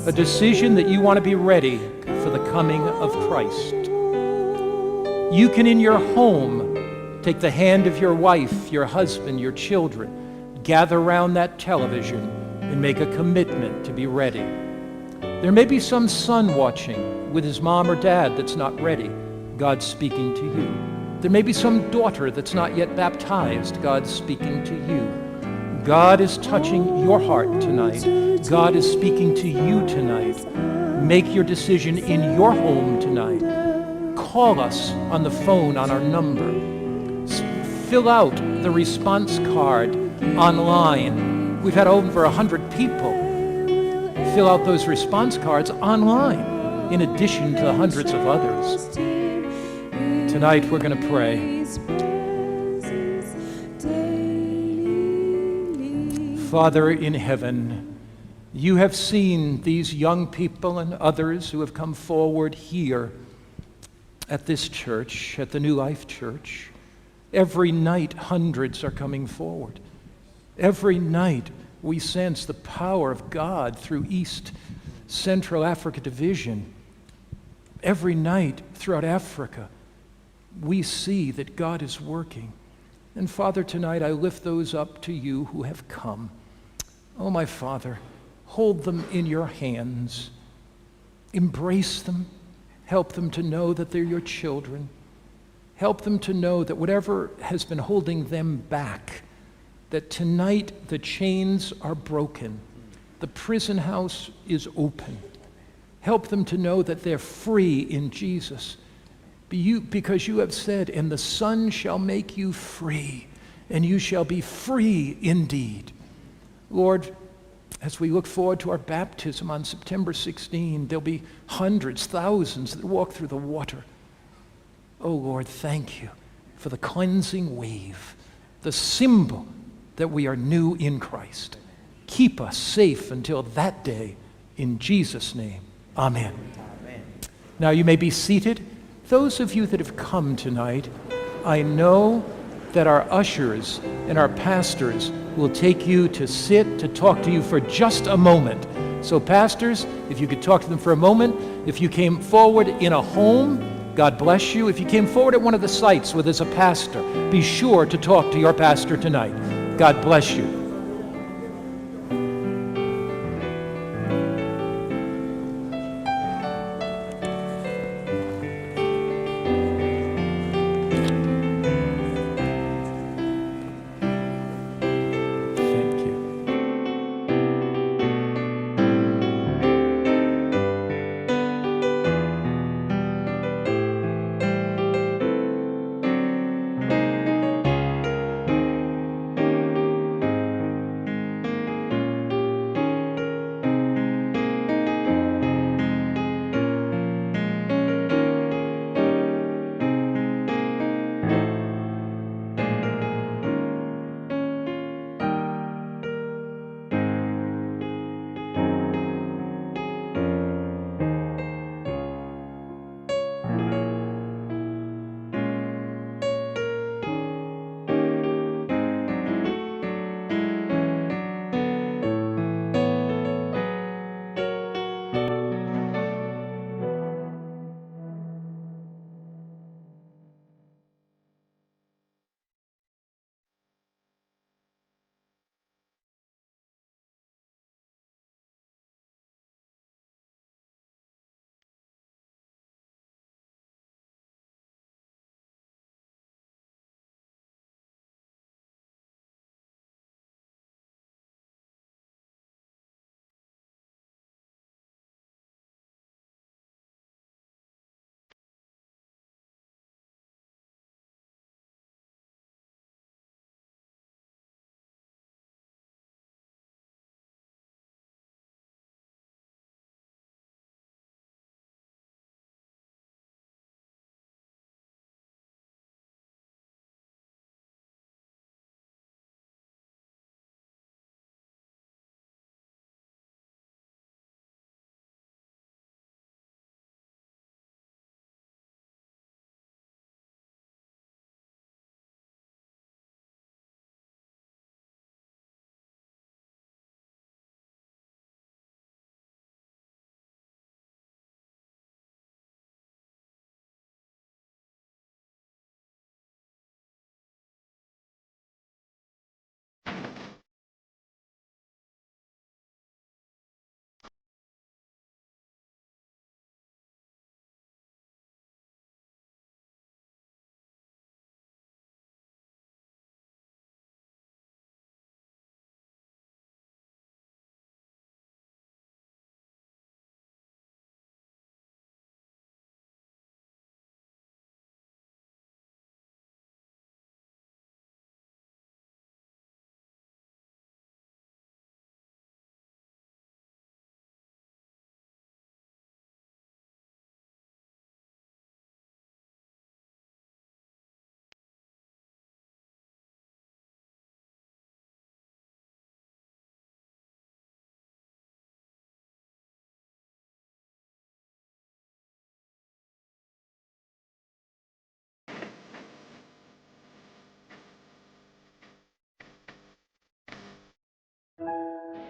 A decision that you want to be ready for the coming of Christ. You can, in your home, take the hand of your wife, your husband, your children, gather around that television and make a commitment to be ready. There may be some son watching with his mom or dad that's not ready. God's speaking to you. There may be some daughter that's not yet baptized. God's speaking to you. God is touching your heart tonight. God is speaking to you tonight. Make your decision in your home tonight. Call us on the phone on our number. Fill out the response card online. We've had over 100 people fill out those response cards online, in addition to the hundreds of others. Tonight we're going to pray. Father in heaven, you have seen these young people and others who have come forward here at this church, at the New Life Church. Every night, hundreds are coming forward. Every night, we sense the power of God through East Central Africa Division. Every night throughout Africa, we see that God is working. And Father, tonight I lift those up to you who have come. Oh, my Father, hold them in your hands. Embrace them. Help them to know that they're your children. Help them to know that whatever has been holding them back, that tonight the chains are broken. The prison house is open. Help them to know that they're free in Jesus. Because you have said, and the Son shall make you free, and you shall be free indeed. Lord, as we look forward to our baptism on September 16, there'll be hundreds, thousands that walk through the water. Oh Lord, thank you for the cleansing wave, the symbol that we are new in Christ. Keep us safe until that day, in Jesus' name, amen. Amen. Now you may be seated. Those of you that have come tonight, I know that our ushers and our pastors will take you to sit to talk to you for just a moment. So pastors, if you could talk to them for a moment. If you came forward in a home, God bless you. If you came forward at one of the sites where there's a pastor, be sure to talk to your pastor tonight. God bless you.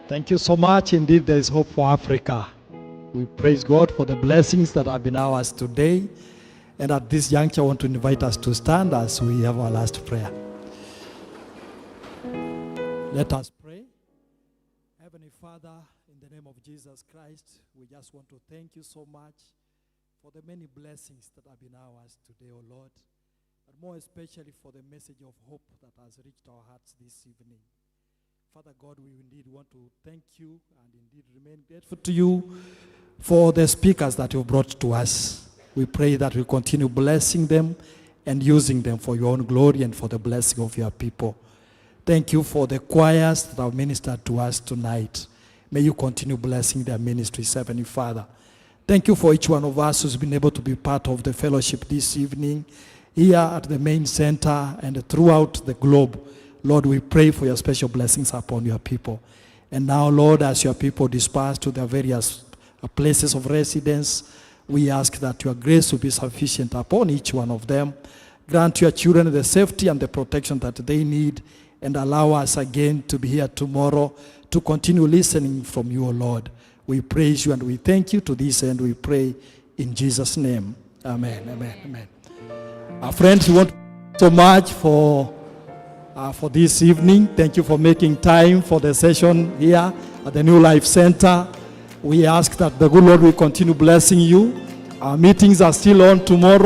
Thank you so much. Indeed, there is hope for Africa. We praise God for the blessings that have been ours today. And at this juncture, I want to invite us to stand as we have our last prayer. Let us pray. Heavenly Father, in the name of Jesus Christ, we just want to thank you so much for the many blessings that have been ours today, O Lord, but more especially for the message of hope that has reached our hearts this evening. Father God, we indeed want to thank you and indeed remain grateful to you for the speakers that you brought to us. We pray that we continue blessing them and using them for your own glory and for the blessing of your people. Thank you for the choirs that have ministered to us tonight. May you continue blessing their ministries, Heavenly Father. Thank you for each one of us who's been able to be part of the fellowship this evening here at the main center and throughout the globe. Lord, we pray for your special blessings upon your people. And now, Lord, as your people disperse to their various places of residence, we ask that your grace will be sufficient upon each one of them. Grant your children the safety and the protection that they need, and allow us again to be here tomorrow to continue listening from you, O Lord. We praise you and we thank you. To this end we pray in Jesus' name. Amen, amen, amen. Our friends, we want so much for this evening. Thank you for making time for the session here at the New Life Center. We ask that the good Lord will continue blessing you. Our meetings are still on tomorrow.